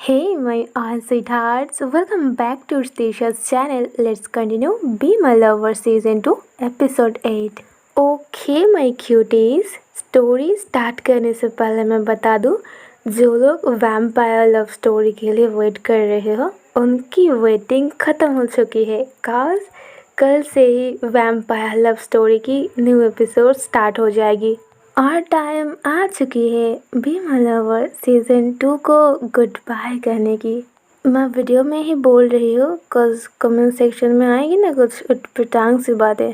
Hey, my all sweethearts, welcome back to Stisha's channel. Let's continue Be My Lover Season 2, Episode 8. Okay, my cuties, story start करने से पहले मैं बता दूँ, जो लोग वैम्पायर लव स्टोरी के लिए वेट कर रहे हो उनकी वेटिंग ख़त्म हो चुकी है। काज कल से ही वैम्पायर लव स्टोरी की न्यू एपिसोड स्टार्ट हो जाएगी और टाइम आ चुकी है बी माय लवर सीज़न 2 को गुड बाय कहने की। मैं वीडियो में ही बोल रही हूँ कॉज कमेंट सेक्शन में आएगी ना कुछ उटपटांग सी बातें।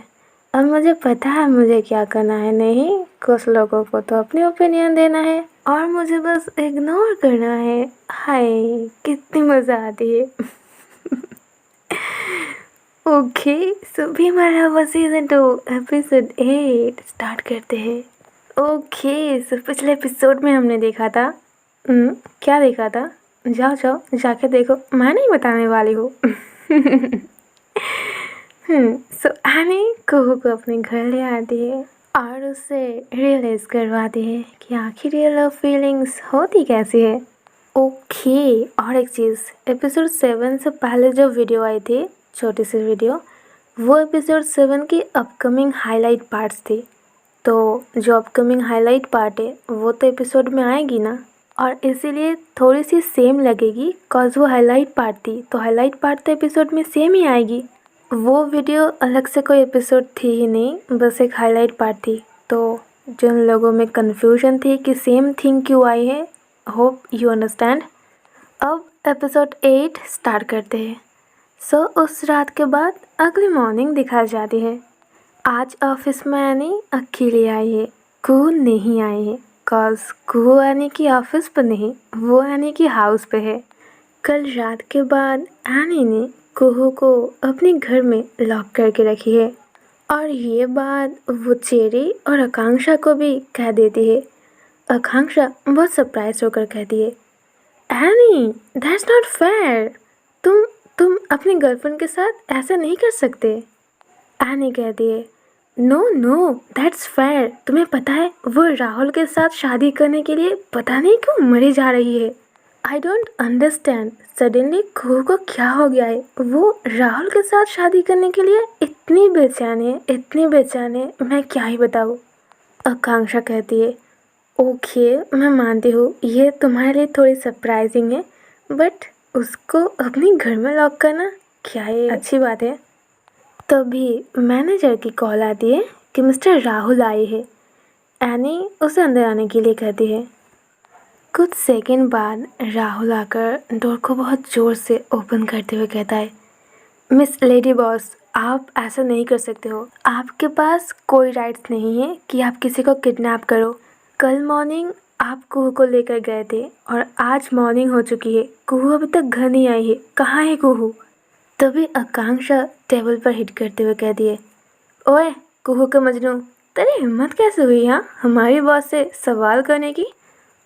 अब मुझे पता है मुझे क्या करना है, नहीं कुछ लोगों को तो अपनी ओपिनियन देना है और मुझे बस इग्नोर करना है। हाय कितनी मज़ा आती है। Okay so be my lover season 2 episode 8 start करते हैं। ओके सो पिछले एपिसोड में हमने देखा था क्या देखा था, जाओ जाओ जाके देखो, मैं नहीं बताने वाली हूँ। सो एनी कुहू को अपने घर ले आती है और उससे रियलाइज़ करवाती है कि आखिर ये लव फीलिंग्स होती कैसी है। ओके और एक चीज़, एपिसोड 7 से पहले जो वीडियो आई थी, छोटी सी वीडियो, वो एपिसोड 7 की अपकमिंग हाईलाइट पार्ट्स थी। तो जो अपकमिंग हाईलाइट पार्ट है वो तो एपिसोड में आएगी ना, और इसीलिए थोड़ी सी सेम लगेगी कॉज वो हाईलाइट पार्ट थी, तो हाईलाइट पार्ट तो एपिसोड में सेम ही आएगी। वो वीडियो अलग से कोई एपिसोड थी ही नहीं, बस एक हाईलाइट पार्ट थी। तो जिन लोगों में कन्फ्यूजन थी कि सेम थिंग क्यों आई है, होप यू अंडरस्टैंड। अब एपिसोड 8 स्टार्ट करते हैं। सो उस रात के बाद अगली मॉर्निंग दिखाई जाती है। आज ऑफिस में एनी अकेली आई है, कुहू नहीं आई है कॉज कुहू एनी की ऑफिस पर नहीं, वो एनी की हाउस पे है। कल रात के बाद एनी ने कुहू को अपने घर में लॉक करके रखी है और ये बात वो चेरी और आकांक्षा को भी कह देती है। आकांक्षा बहुत सरप्राइज होकर कहती है, एनी दैट्स नॉट फेयर, तुम अपनी गर्लफ्रेंड के साथ ऐसा नहीं कर सकते। एनी कहती है, नो नो दैट्स फेयर, तुम्हें पता है वो राहुल के साथ शादी करने के लिए पता नहीं क्यों मरी जा रही है। आई डोंट अंडरस्टैंड, सडनली कुहू को क्या हो गया है, वो राहुल के साथ शादी करने के लिए इतनी बेचैन है, मैं क्या ही बताऊँ। आकांक्षा कहती है, ओके मैं मानती हूँ ये तुम्हारे लिए थोड़ी सरप्राइजिंग है, बट उसको अपने घर में लॉक करना क्या है, अच्छी बात है। तभी मैनेजर की कॉल आती है कि मिस्टर राहुल आए हैं। एनी उसे अंदर आने के लिए कहती है। कुछ सेकंड बाद राहुल आकर डोर को बहुत ज़ोर से ओपन करते हुए कहता है, मिस लेडी बॉस, आप ऐसा नहीं कर सकते हो, आपके पास कोई राइट्स नहीं है कि आप किसी को किडनैप करो। कल मॉर्निंग आप कुहू को लेकर गए थे और आज मॉर्निंग हो चुकी है, कुहू अभी तक घर नहीं आई है, कहाँ है कुहू। तभी आकांक्षा टेबल पर हिट करते हुए कह दिए, ओए कुहू का मजनू, तेरी हिम्मत कैसे हुई हाँ हमारी बॉस से सवाल करने की,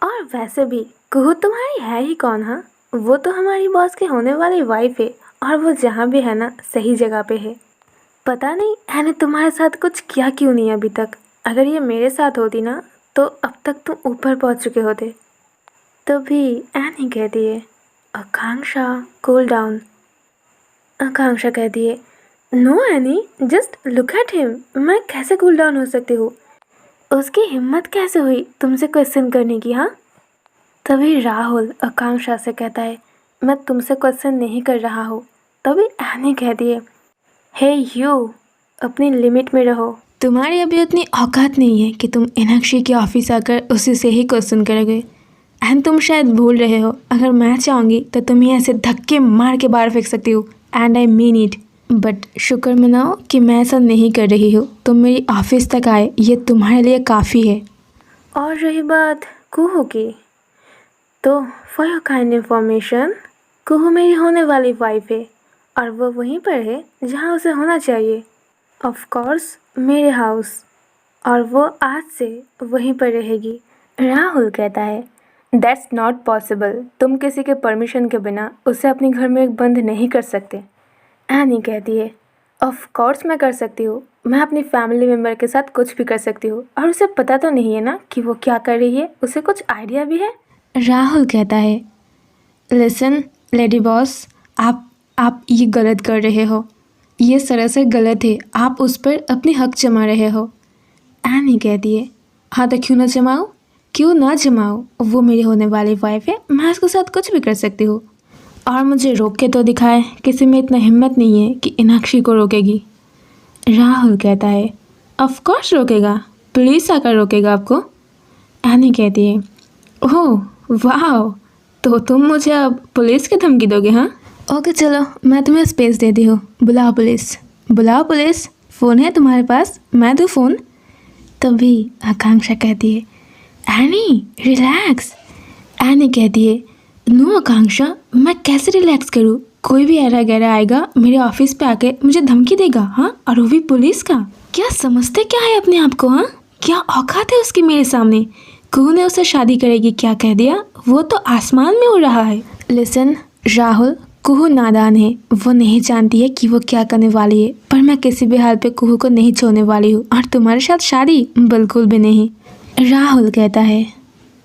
और वैसे भी कुहू तुम्हारी है ही कौन, हाँ वो तो हमारी बॉस के होने वाली वाइफ है और वो जहाँ भी है ना सही जगह पे है। पता नहीं मैंने तुम्हारे साथ कुछ किया क्यों नहीं अभी तक, अगर ये मेरे साथ होती ना तो अब तक तुम ऊपर पहुँच चुके होते। तभी एनी कहती है, आकांक्षा कूल डाउन। आकांक्षा कहती है, no Annie just look at him, मैं कैसे कूल डाउन हो सकती हूँ, उसकी हिम्मत कैसे हुई तुमसे क्वेश्चन करने की, हाँ। तभी राहुल आकांक्षा से कहता है, मैं तुमसे क्वेश्चन नहीं कर रहा हूँ। तभी एनी कहती है, हे यू अपनी लिमिट में रहो, तुम्हारी अभी उतनी औकात नहीं है कि तुम इनाक्षी के ऑफिस आकर उसी से ही क्वेश्चन करोगे। एंड तुम शायद भूल रहे हो, अगर मैं चाहूँगी तो तुम्हें ऐसे धक्के मार के बाहर फेंक सकती हूँ, and I mean it. But शुक्र मनाओ कि मैं ऐसा नहीं कर रही हूँ, तुम मेरी ऑफिस तक आए ये तुम्हारे लिए काफ़ी है। और रही बात कुहू की, तो फॉर योर काइंड इन्फॉर्मेशन, कुहू मेरी होने वाली वाइफ है और वो वहीं पर है जहाँ उसे होना चाहिए, ऑफ कोर्स मेरे हाउस, और वो आज से वहीं पर रहेगी। राहुल कहता है, दैट्स नॉट पॉसिबल, तुम किसी के परमिशन के बिना उसे अपने घर में बंद नहीं कर सकते। एनी कहती है, ऑफ कोर्स मैं कर सकती हूँ, मैं अपनी फैमिली मेम्बर के साथ कुछ भी कर सकती हूँ और उसे पता तो नहीं है ना कि वो क्या कर रही है, उसे कुछ आइडिया भी है। राहुल कहता है, लिसन लेडी बॉस, आप ये गलत कर रहे हो। ये सरासर गलत है। आप उस पर अपने हक जमा रहे हो। एनी कहती है, हाँ तो क्यों ना जमाऊँ, क्यों ना जमाऊँ, वो मेरी होने वाली वाइफ है, मैं उसके साथ कुछ भी कर सकती हूँ। और मुझे रोक के तो दिखाए, किसी में इतना हिम्मत नहीं है कि इनाक्षी को रोकेगी। राहुल कहता है, ऑफ कोर्स रोकेगा, पुलिस आकर रोकेगा आपको। एनी कहती है, ओह वाह, तो तुम मुझे अब पुलिस की धमकी दोगे? हाँ ओके चलो, मैं तुम्हें स्पेस देती हूँ। बुलाओ पुलिस, बुलाओ पुलिस, फ़ोन है तुम्हारे पास, मैं दूँ फ़ोन? तभी आकांक्षा कहती है, एनी रिलैक्स। एनी कहती है, नो आकांक्षा, मैं कैसे रिलैक्स करूँ? कोई भी ऐरा गैरा आएगा मेरे ऑफिस पे आके मुझे धमकी देगा, हाँ, और वो भी पुलिस का। क्या समझते क्या है अपने आप को? हाँ, क्या औकात है उसकी मेरे सामने? कुहू ने उसे शादी करेगी क्या कह दिया? वो तो आसमान में उड़ रहा है। लिसन राहुल, कुहू नादान है, वो नहीं जानती है कि वो क्या करने वाली है, पर मैं किसी भी हाल पे कुहू को नहीं छोड़ने वाली हूँ, और तुम्हारे साथ शादी बिल्कुल भी नहीं। राहुल कहता है,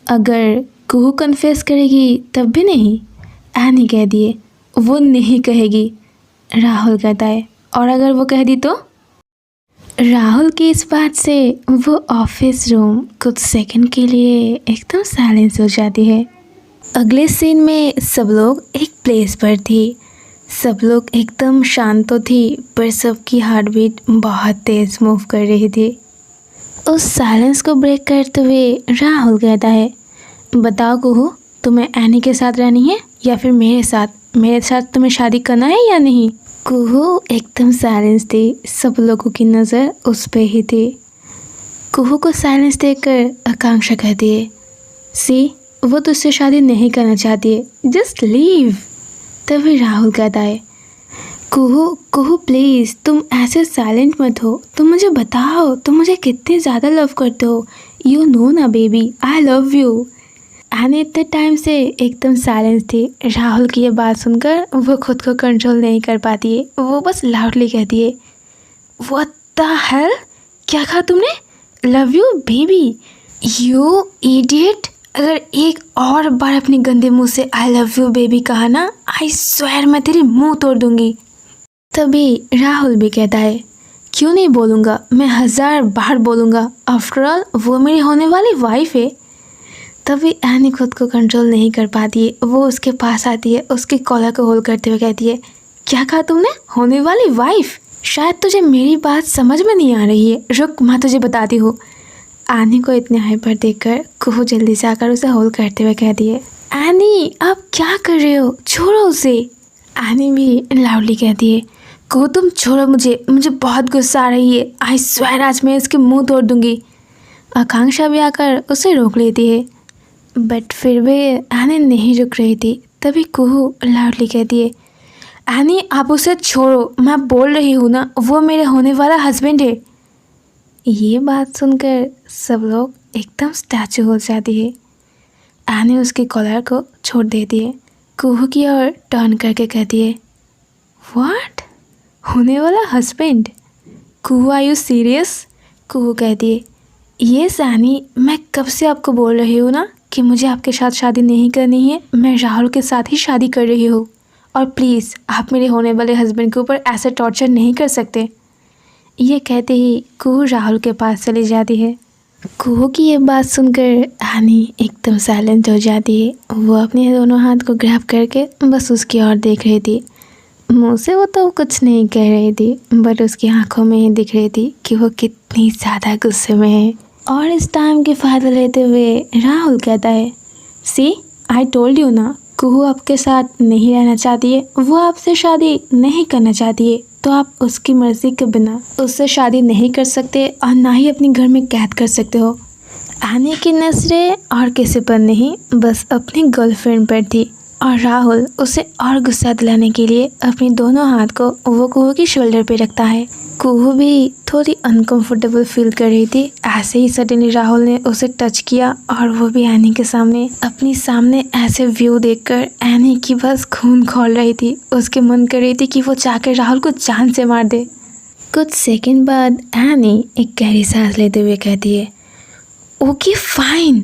अगर कुहू कन्फेस करेगी तब भी नहीं? एनी कह दिए, वो नहीं कहेगी। राहुल कहता है, और अगर वो कह दी तो? राहुल की इस बात से वो ऑफिस रूम कुछ सेकंड के लिए एकदम साइलेंस हो जाती है। अगले सीन में सब लोग एक प्लेस पर थी। सब लोग एकदम शांत तो थी, पर सबकी हार्ट बीट बहुत तेज़ मूव कर रही थी। उस साइलेंस को ब्रेक करते हुए राहुल कहता है, बताओ कुहू, तुम्हें एनी के साथ रहनी है या फिर मेरे साथ? मेरे साथ तुम्हें शादी करना है या नहीं? कुहू एकदम साइलेंस थी, सब लोगों की नज़र उस पे ही थी। कुहू को साइलेंस देखकर आकांक्षा कहती है, सी, वो तुझसे शादी नहीं करना चाहती है, जस्ट लीव। तभी राहुल कहता है, कुहू प्लीज़, तुम ऐसे साइलेंट मत हो, तुम मुझे बताओ तुम मुझे कितने ज़्यादा लव करते हो। यू नो ना baby, I love you. Any इतने टाइम से एकदम साइलेंस थी। राहुल की ये बात सुनकर वो खुद को कंट्रोल नहीं कर पाती है, वो बस लाउडली कहती है, व्हाट द हेल, क्या कहा तुमने? Love you baby, you idiot. अगर एक और बार अपने गंदे मुंह से आई लव यू बेबी कहा ना, आई स्वेयर मैं तेरी मुंह तोड़ दूंगी। तभी राहुल भी कहता है, क्यों नहीं बोलूँगा, मैं 1000 बार बोलूँगा, आफ्टर ऑल वो मेरी होने वाली वाइफ है। तभी एनी खुद को कंट्रोल नहीं कर पाती है, वो उसके पास आती है, उसके कॉलर को होल्ड करते हुए कहती है, क्या कहा तुमने? होने वाली वाइफ? शायद तुझे मेरी बात समझ में नहीं आ रही है, रुक मैं तुझे बताती हूँ। एनी को इतने हाइपर देखकर कुहू जल्दी से आकर उसे होल्ड करते हुए कहती है, एनी आप क्या कर रहे हो, छोड़ो उसे। एनी भी लाउडली कहती है, कुहू तुम छोड़ो मुझे बहुत गुस्सा आ रही है, आई स्वेयर आज मैं इसके मुंह तोड़ दूंगी। आकांक्षा भी आकर उसे रोक लेती है, बट फिर भी एनी नहीं रुक रही थी। तभी कुहू लाउडली कहती है, एनी आप उसे छोड़ो, मैं बोल रही हूँ ना, वो मेरे होने वाला हस्बैंड है। ये बात सुनकर सब लोग एकदम स्टैचू हो जाती है। एनी उसके कॉलर को छोड़ देती है, कुहू की ओर टर्न करके कहती है, व्हाट, होने वाला husband? Kuhu are you serious? Kuhu कहती है, येस एनी, मैं कब से आपको बोल रही हूँ ना कि मुझे आपके साथ शादी नहीं करनी है, मैं राहुल के साथ ही शादी कर रही हूँ, और प्लीज़ आप मेरे होने वाले हस्बैंड के ऊपर ऐसे टॉर्चर नहीं कर सकते। ये कहते ही कुहू राहुल के पास चली जाती है। कुहू की ये बात सुनकर एनी एकदम साइलेंट हो जाती है। वो अपने दोनों हाथ को ग्रैब करके बस उसकी ओर देख रही थी। मुँह से वो तो कुछ नहीं कह रही थी, बट उसकी आंखों में ही दिख रही थी कि वो कितनी ज़्यादा गुस्से में है। और इस टाइम के फ़ायदा लेते हुए राहुल कहता है, सी, आई टोल्ड यू ना, कुहू आपके साथ नहीं रहना चाहती है, वो आपसे शादी नहीं करना चाहती है, तो आप उसकी मर्ज़ी के बिना उससे शादी नहीं कर सकते और ना ही अपने घर में कैद कर सकते हो। एनी की नज़रें और किसी पर नहीं, बस अपनी गर्लफ्रेंड पर थी, और राहुल उसे और गुस्सा दिलाने के लिए अपनी दोनों हाथ को वो कुहू की शोल्डर पे रखता है। कुहू भी थोड़ी अनकंफर्टेबल फील कर रही थी। ऐसे ही सडनली राहुल ने उसे टच किया, और वो भी एनी के सामने, अपनी सामने ऐसे व्यू देखकर एनी की बस खून खौल रही थी। उसके मन कर रही थी कि वो जाकर राहुल को जान से मार दे। कुछ सेकंड बाद एनी एक गहरी सांस लेते हुए कहती है, ओके फाइन,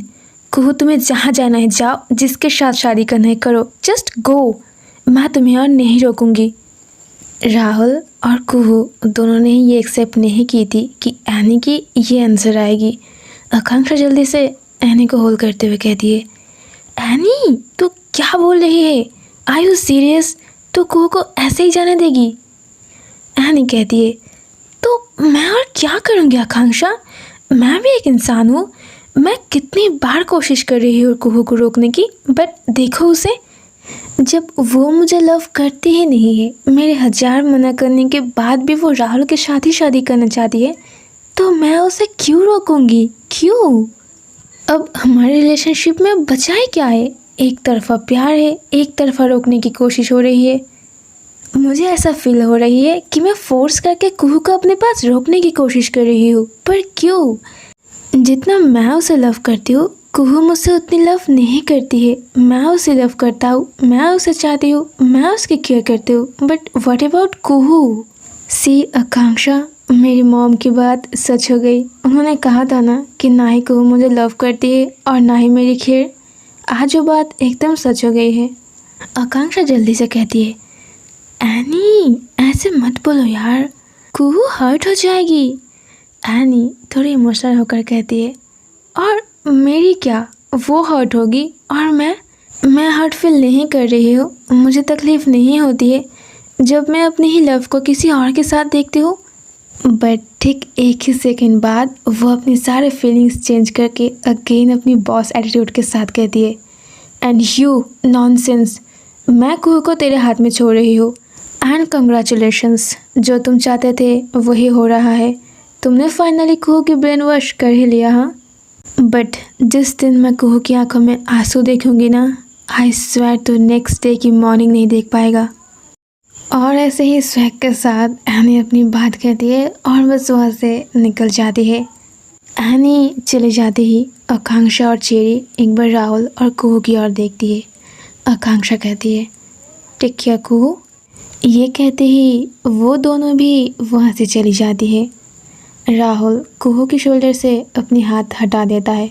कुहू तुम्हें जहाँ जाना है जाओ, जिसके साथ शादी करना है करो, जस्ट गो, मैं तुम्हें और नहीं रोकूंगी। राहुल और कुहू दोनों ने ये एक्सेप्ट नहीं की थी कि एनी की ये आंसर आएगी। आकांक्षा जल्दी से एनी को होल्ड करते हुए कहती है, एनी तू क्या बोल रही है? Are you serious? तू कुहू को ऐसे ही जाने देगी? एनी कहती है, तो मैं और क्या करूँगी आकांक्षा, मैं भी एक इंसान हूँ। मैं कितनी बार कोशिश कर रही हूँ कुहू को रोकने की, बट देखो उसे, जब वो मुझे लव करती ही नहीं है, मेरे 1000 मना करने के बाद भी वो राहुल के साथ ही शादी करना चाहती है, तो मैं उसे क्यों रोकूंगी? क्यों? अब हमारे रिलेशनशिप में बचा ही क्या है? एक तरफा प्यार है, एक तरफा रोकने की कोशिश हो रही है। मुझे ऐसा फील हो रही है कि मैं फोर्स करके कुहू को अपने पास रोकने की कोशिश कर रही हूँ, पर क्यों? जितना मैं उसे लव करती हूँ, कुहू मुझसे उतनी लव नहीं करती है। मैं उसे लव करता हूँ, मैं उसे चाहती हूँ, मैं उसकी केयर करती हूँ, बट व्हाट अबाउट कुहू? सी आकांक्षा, मेरी मॉम की बात सच हो गई। उन्होंने कहा था ना कि ना ही कुहू मुझे लव करती है और ना ही मेरी केयर। आज वो बात एकदम सच हो गई है। आकांक्षा जल्दी से कहती है, एनी ऐसे मत बोलो यार, कुहू हर्ट हो जाएगी। एनी थोड़ी इमोशनल होकर कहती है, और मेरी क्या, वो हर्ट होगी और मैं हर्ट फील नहीं कर रही हूँ। मुझे तकलीफ़ नहीं होती है जब मैं अपनी ही लव को किसी और के साथ देखती हूँ। बट ठीक एक ही सेकंड बाद वो अपनी सारे फीलिंग्स चेंज करके अगेन अपनी बॉस एटीट्यूड के साथ कहती है, एंड यू नॉनसेंस, मैं कुहू को तेरे हाथ में छोड़ रही हूँ। एंड कंग्रेचुलेशंस, जो तुम चाहते थे वही हो रहा है। तुमने फाइनली कुहू की ब्रेन वॉश कर ही लिया। हाँ, बट जिस दिन मैं कुहू की आंखों में आंसू देखूंगी ना, आई स्वेयर तो नेक्स्ट डे की मॉर्निंग नहीं देख पाएगा। और ऐसे ही स्वैग के साथ एनी अपनी बात कहती है और बस वहाँ से निकल जाती है। एनी चले जाती ही आकांक्षा और चेरी एक बार राहुल और कुहू की ओर देखती है। आकांक्षा कहती है, टेक केयर कुहू। ये कहते ही वो दोनों भी वहाँ से चली जाती है। राहुल कुहू की शोल्डर से अपनी हाथ हटा देता है।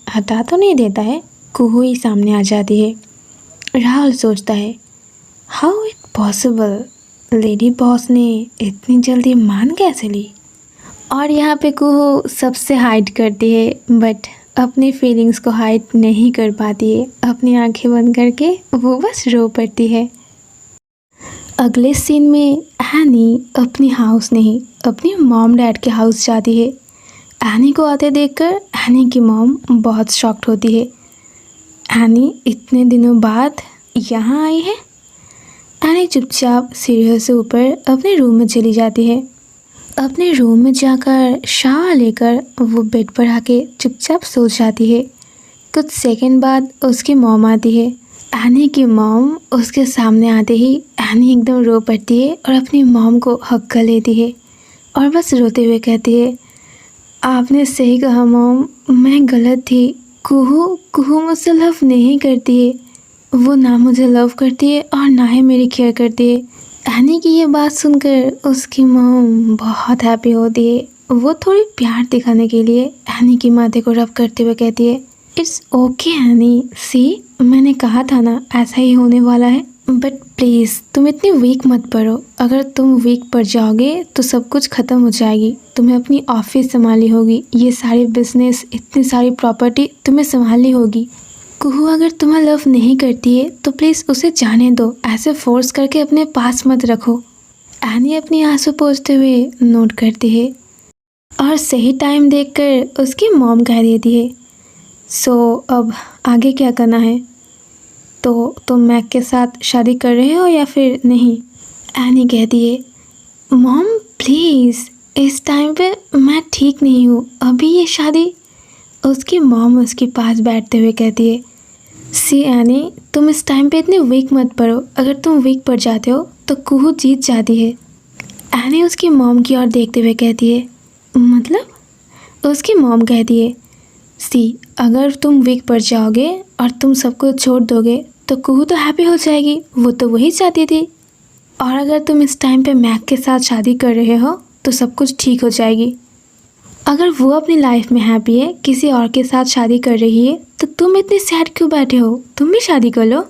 हटा तो नहीं देता है, कुहू ही सामने आ जाती है। राहुल सोचता है, how it possible, lady boss ने इतनी जल्दी मान कैसे ली? और यहाँ पे कुहू सबसे हाइड करती है, बट अपनी फीलिंग्स को हाइड नहीं कर पाती है। अपनी आंखें बंद करके वो बस रो पड़ती है। अगले सीन में एनी अपनी हाउस नहीं, अपनी मॉम डैड के हाउस जाती है। एनी को आते देखकर एनी की मॉम बहुत शॉक्ड होती है। एनी इतने दिनों बाद यहाँ आई है। एनी चुपचाप सीढ़ियों से ऊपर अपने रूम में चली जाती है। अपने रूम में जाकर शावर लेकर वो बेड पर आके चुपचाप सो जाती है। कुछ सेकंड बाद उसकी मॉम आती है। एनी की मॉम उसके सामने आते ही एनी एकदम रो पड़ती है और अपनी मॉम को हक कर लेती है और बस रोते हुए कहती है, आपने सही कहा मॉम, मैं गलत थी। कुहू मुझसे लव नहीं करती है। वो ना मुझे लव करती है और ना ही मेरी केयर करती है। एनी की ये बात सुनकर उसकी मॉम बहुत हैप्पी होती है। वो थोड़ी प्यार दिखाने के लिए एनी की माथे को रब करते हुए कहती है, इट्स ओके एनी, सी मैंने कहा था ना ऐसा ही होने वाला है। बट प्लीज़ तुम इतनी वीक मत पड़ो। अगर तुम वीक पड़ जाओगे तो सब कुछ ख़त्म हो जाएगी। तुम्हें अपनी ऑफिस संभालनी होगी, ये सारी बिजनेस, इतनी सारी प्रॉपर्टी तुम्हें संभालनी होगी। कुहू अगर तुम्हें लव नहीं करती है तो प्लीज़ उसे जाने दो, ऐसे फोर्स करके अपने पास मत रखो। एनी अपनी आंसू पोंछते हुए नोट करती है और सही टाइम देखकर उसकी मॉम कह देती है, सो अब आगे क्या करना है? तो तुम मैक के साथ शादी कर रहे हो या फिर नहीं? एनी कहती है, मॉम प्लीज़, इस टाइम पे मैं ठीक नहीं हूँ, अभी ये शादी। उसकी मॉम उसके पास बैठते हुए कहती है, सी एनी, तुम इस टाइम पे इतनी वीक मत पड़ो। अगर तुम वीक पड़ जाते हो तो कुहू जीत जाती है। एनी उसकी मॉम की ओर देखते हुए कहती है, मतलब? उसकी मॉम कहती है, सी अगर तुम वीक पड़ जाओगे और तुम सबको छोड़ दोगे तो कुहू तो हैप्पी हो जाएगी, वो तो वही चाहती थी। और अगर तुम इस टाइम पे मैक के साथ शादी कर रहे हो तो सब कुछ ठीक हो जाएगी। अगर वो अपनी लाइफ में हैप्पी है, किसी और के साथ शादी कर रही है, तो तुम इतने सैड क्यों बैठे हो? तुम भी शादी कर लो।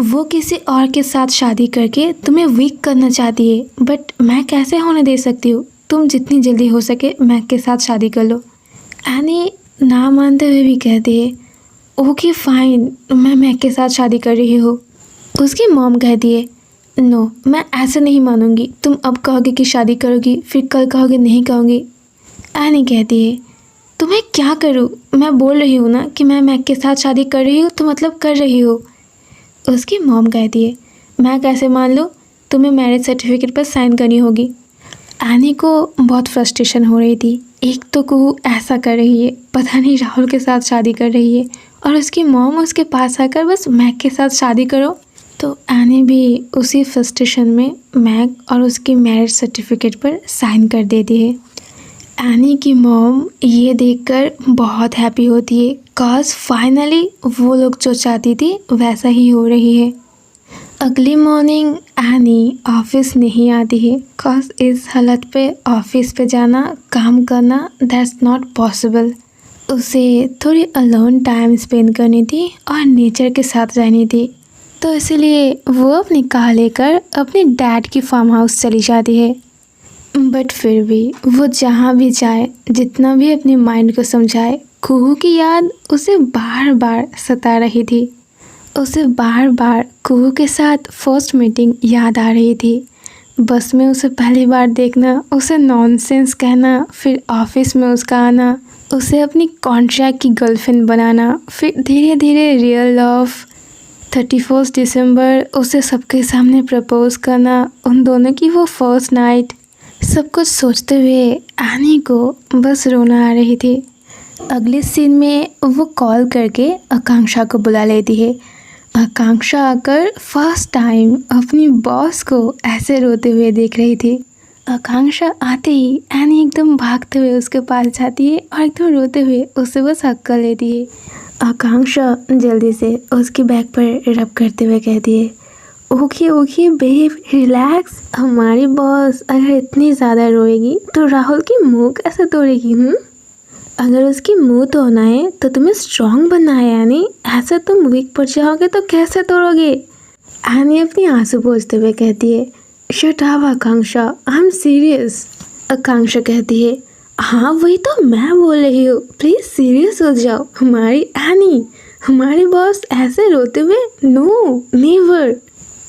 वो किसी और के साथ शादी करके तुम्हें वीक करना चाहती है, बट मैं कैसे होने दे सकती हूँ? तुम जितनी जल्दी हो सके मैक के साथ शादी कर लो। एनी ना मानते हुए भी कहती है, ओके फाइन, मैं मैक के साथ शादी कर रही हूँ। उसकी मॉम कहती है, नो, मैं ऐसे नहीं मानूंगी। तुम अब कहोगे कि शादी करोगी, फिर कल कहोगे नहीं कहोगी। एनी कहती है, तुम्हें क्या करूँ? मैं बोल रही हूँ ना कि मैं मैक के साथ शादी कर रही हूँ, तो मतलब कर रही हूँ। उसकी मॉम कहती है, मैं कैसे मान लूँ? तुम्हें मैरिज सर्टिफिकेट पर साइन करनी होगी। एनी को बहुत फ्रस्ट्रेशन हो रही थी। एक तो कुहू ऐसा कर रही है, पता नहीं राहुल के साथ शादी कर रही है, और उसकी मॉम उसके पास आकर बस मैक के साथ शादी करो। तो एनी भी उसी फ्रस्ट्रेशन में मैक और उसकी मैरिज सर्टिफिकेट पर साइन कर देती है। एनी की मॉम ये देखकर बहुत हैप्पी होती है, कॉज फाइनली वो लोग जो चाहती थी वैसा ही हो रही है। अगली मॉर्निंग एनी ऑफिस नहीं आती है, कॉज इस हालत पे ऑफिस पे जाना, काम करना, दैट्स नॉट पॉसिबल। उसे थोड़ी अलोन टाइम स्पेंड करनी थी और नेचर के साथ रहनी थी, तो इसलिए वो अपनी कार लेकर अपने डैड की फार्म हाउस चली जाती है। बट फिर भी वो जहाँ भी जाए, जितना भी अपने माइंड को समझाए, कुहू की याद उसे बार बार सता रही थी। उसे बार बार कुहू के साथ फर्स्ट मीटिंग याद आ रही थी। बस में उसे पहली बार देखना, उसे नॉनसेंस कहना, फिर ऑफिस में उसका आना, उसे अपनी कॉन्ट्रैक्ट की गर्लफ्रेंड बनाना, फिर धीरे धीरे रियल लव, 31 दिसंबर उसे सबके सामने प्रपोज करना, उन दोनों की वो फर्स्ट नाइट। सब कुछ सोचते हुए एनी को बस रोना आ रही थी। अगले सीन में वो कॉल करके आकांक्षा को बुला लेती है। आकांक्षा आकर फर्स्ट टाइम अपनी बॉस को ऐसे रोते हुए देख रही थी। आकांक्षा आते ही एनी एकदम भागते हुए उसके पास जाती है और एकदम रोते हुए उससे बस हक कर लेती है। आकांक्षा जल्दी से उसकी बैक पर रब करते हुए कहती है, ओके ओके बेब, रिलैक्स। हमारी बॉस अगर इतनी ज़्यादा रोएगी तो राहुल की मुंह कैसे तोड़ेगी? अगर उसकी मुंह तोड़ना है तो तुम्हें स्ट्रॉन्ग बनना है, यानी ऐसे तुम वीक पड़ जाओगे तो कैसे तोड़ोगे? एनी अपनी आंसू पोंछते हुए कहती है, shut up Akanksha, I am serious. Akanksha कहती है, हाँ वही तो मैं बोल रही हूँ, प्लीज़ सीरियस हो जाओ। हमारी एनी, हमारे बॉस ऐसे रोते हुए, no never.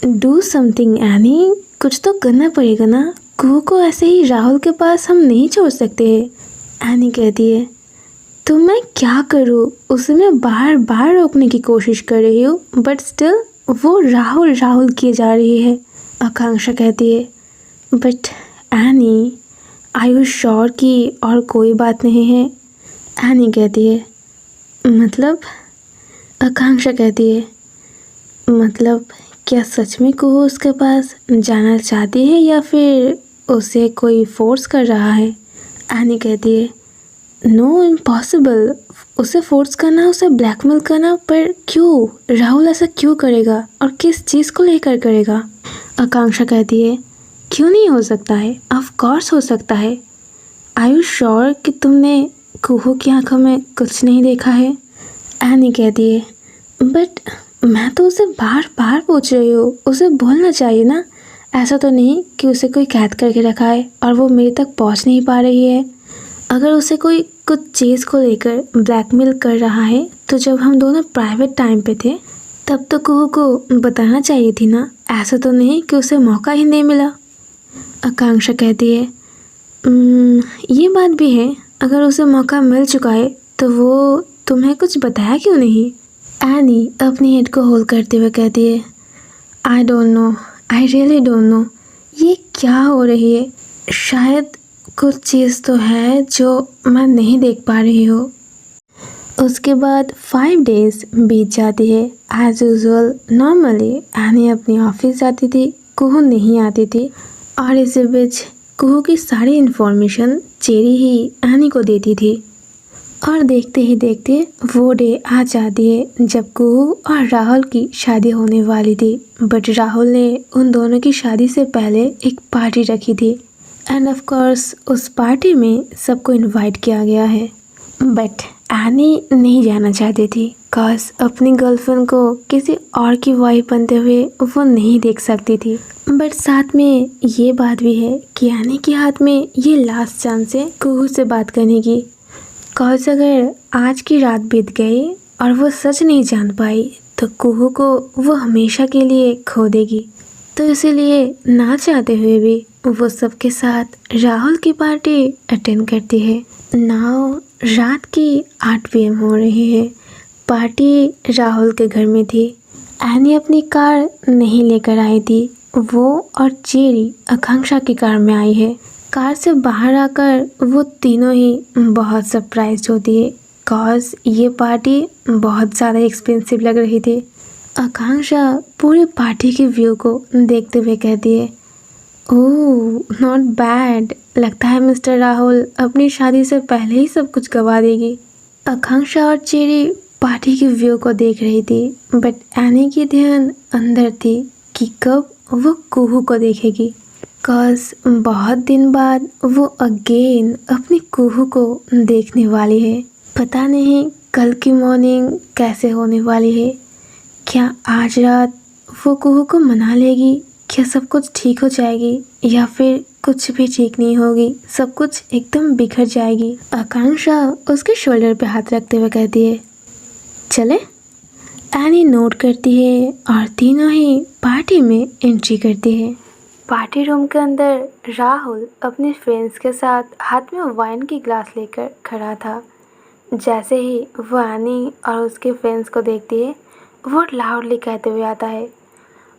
Do something Annie, कुछ तो करना पड़ेगा ना। कुहू को ऐसे ही राहुल के पास हम नहीं छोड़ सकते। एनी कहती है, तो मैं क्या करूँ? उसे मैं बार बार रोकने की कोशिश कर रही हूँ, बट स्टिल वो राहुल राहुल किए जा रही है। आकांक्षा कहती है, but Annie, are you sure कि और कोई बात नहीं है? एनी कहती है, मतलब? आकांक्षा कहती है, मतलब क्या सच में कुहू उसके पास जाना चाहती है या फिर उसे कोई फोर्स कर रहा है? एनी कहती है, नो इम्पॉसिबल। उसे फोर्स करना, उसे ब्लैकमेल करना, पर क्यों? राहुल ऐसा क्यों करेगा और किस चीज़ को लेकर करेगा? आकांक्षा कहती है, क्यों नहीं हो सकता है? ऑफ कोर्स हो सकता है। आर यू श्योर कि तुमने कुहू की आंखों में कुछ नहीं देखा है? एनी कहती है, बट मैं तो उसे बार बार पूछ रही हूँ, उसे बोलना चाहिए ना। ऐसा तो नहीं कि उसे कोई कैद करके रखा है और वो मेरे तक पहुँच नहीं पा रही है। अगर उसे कोई कुछ चीज़ को लेकर ब्लैकमेल कर रहा है तो जब हम दोनों प्राइवेट टाइम पे थे तब तो कुहू को बताना चाहिए थी ना। ऐसा तो नहीं कि उसे मौका ही नहीं मिला। आकांक्षा कहती है, ये बात भी है, अगर उसे मौका मिल चुका है तो वो तुम्हें कुछ बताया क्यों नहीं? एनी अपनी हेड को होल्ड करते हुए कहती है, I don't know, I really don't know, ये क्या हो रही है? शायद कुछ चीज़ तो है जो मैं नहीं देख पा रही हूँ। उसके बाद 5 डेज़ बीत जाती है। एज यूजुअल नॉर्मली एनी अपनी ऑफिस जाती थी, कुहू नहीं आती थी, और इसी बीच कुहू की सारी इन्फॉर्मेशन चेरी ही एनी को देती थी। और देखते ही देखते वो डे आ जाती है जब कुहू और राहुल की शादी होने वाली थी। बट राहुल ने उन दोनों की शादी से पहले एक पार्टी रखी थी। एंड ऑफ कोर्स उस पार्टी में सबको इनवाइट किया गया है। बट एनी नहीं जाना चाहती थी, कॉज अपनी गर्लफ्रेंड को किसी और की वाइफ बनते हुए वो नहीं देख सकती थी। बट साथ में ये बात भी है कि एनी के हाथ में ये लास्ट चांस है कुहू से बात करने की, कॉज अगर आज की रात बीत गई और वो सच नहीं जान पाई तो कुहू को वो हमेशा के लिए खो देगी। तो इसीलिए ना चाहते हुए भी वो सबके साथ राहुल की पार्टी अटेंड करती है। नाउ रात की 8 PM हो रही है। पार्टी राहुल के घर में थी। एनी अपनी कार नहीं लेकर आई थी, वो और चेरी आकांक्षा की कार में आई है। कार से बाहर आकर वो तीनों ही बहुत सरप्राइज होती है, कॉज ये पार्टी बहुत ज़्यादा एक्सपेंसिव लग रही थी। आकांक्षा पूरी पार्टी के व्यू को देखते हुए कहती है, ओह नॉट बैड, लगता है मिस्टर राहुल अपनी शादी से पहले ही सब कुछ गवा देगी। आकांक्षा और चेरी पार्टी के व्यू को देख रही थी, बट एनी की ध्यान अंदर थी कि कब वो कुहू को देखेगी, कॉज बहुत दिन बाद वो अगेन अपनी कुहू को देखने वाली है। पता नहीं कल की मॉर्निंग कैसे होने वाली है। क्या आज रात वो कुहू को मना लेगी? क्या सब कुछ ठीक हो जाएगी या फिर कुछ भी ठीक नहीं होगी, सब कुछ एकदम बिखर जाएगी? आकांक्षा उसके शोल्डर पे हाथ रखते हुए कहती है, चले? एनी नोट करती है और तीनों ही पार्टी में एंट्री करती है। पार्टी रूम के अंदर राहुल अपने फ्रेंड्स के साथ हाथ में वाइन की ग्लास लेकर खड़ा था। जैसे ही वो एनी और उसके फ्रेंड्स को देखती है, वो लाउडली कहते हुए आता है,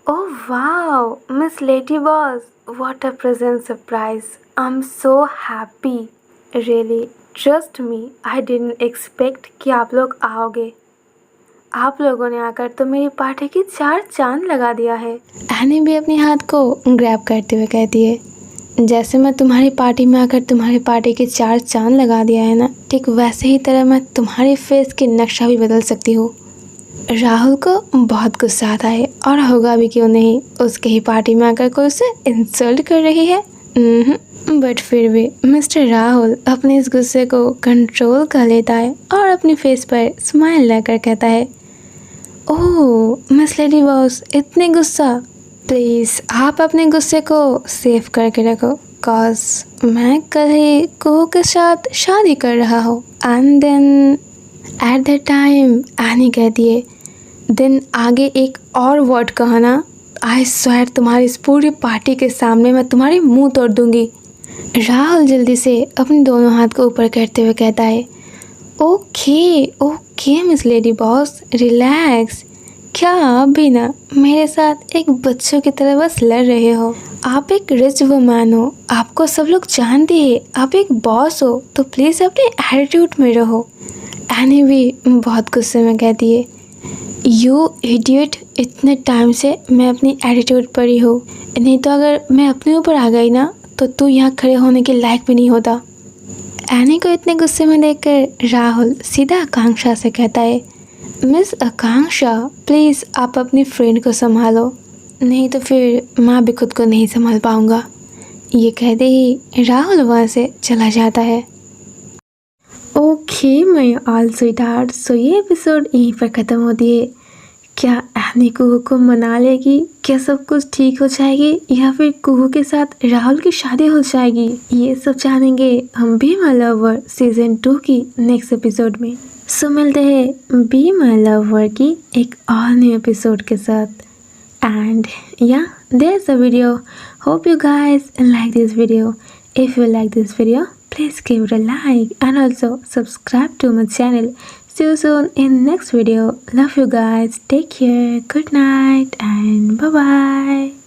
oh wow miss lady boss, what a present surprise, I am so happy, really trust me, I didn't expect कि आप लोग आओगे। आप लोगों ने आकर तो मेरी पार्टी की 4 चांद लगा दिया है। एनी भी अपने हाथ को ग्रैब करते हुए कहती है, जैसे मैं तुम्हारी पार्टी में आकर तुम्हारी पार्टी के 4 चांद लगा दिया है ना, ठीक वैसे ही तरह मैं तुम्हारे फेस के नक्शा भी बदल सकती हूँ। राहुल को बहुत गुस्सा आता है, और होगा भी क्यों नहीं, उसके ही पार्टी में आकर कोई उसे इंसल्ट कर रही है। बट फिर भी मिस्टर राहुल अपने इस गुस्से को कंट्रोल कर लेता है और अपनी फेस पर स्माइल लाकर कहता है, ओह मिस लेडी बॉस, इतने गुस्सा, प्लीज़ आप अपने गुस्से को सेव करके रखो, कॉज मैं कल ही कुहू के साथ शादी कर रहा हूँ। And then at that time Annie कहती है, देन आगे एक और वर्ड कहा ना, आई स्वेयर तुम्हारी इस पूरी पार्टी के सामने मैं तुम्हारी मुंह तोड़ दूंगी। राहुल जल्दी से अपने दोनों हाथ को ऊपर करते हुए कहता है, okay okay miss lady boss, relax, क्या आप भी ना मेरे साथ एक बच्चों की तरह बस लड़ रहे हो? आप एक रिच वुमैन हो, आपको सब लोग जानते हैं, आप एक बॉस हो, तो प्लीज़ अपने एटीट्यूड में रहो। एनी भी बहुत गुस्से में कहती है, यू इडियट, इतने टाइम से मैं अपनी एटीट्यूड पर ही हूँ, नहीं तो अगर मैं अपने ऊपर आ गई ना तो तू यहाँ खड़े होने के लायक भी नहीं होता। एनी को इतने गुस्से में देखकर राहुल सीधा आकांक्षा से कहता है, मिस आकांक्षा प्लीज़ आप अपनी फ्रेंड को संभालो, नहीं तो फिर मैं भी खुद को नहीं संभाल पाऊँगा। ये कहते ही राहुल वहाँ से चला जाता है। ओके माय ऑल स्वीटहार्ट, सो ये एपिसोड यहीं पर ख़त्म होती है। क्या एनी कुहू को मना लेगी? क्या सब कुछ ठीक हो जाएगी या फिर कुहू के साथ राहुल की शादी हो जाएगी? ये सब जानेंगे हम बी माय लवर सीजन 2 की नेक्स्ट एपिसोड में। सो मिलते हैं बी माय लवर की एक और न्यू एपिसोड के साथ। एंड या there's a video. Hope you guys like this video. If you like this video, please give it a like and also subscribe to my channel. See you soon in next video. Love you guys. Take care. Good night and bye bye.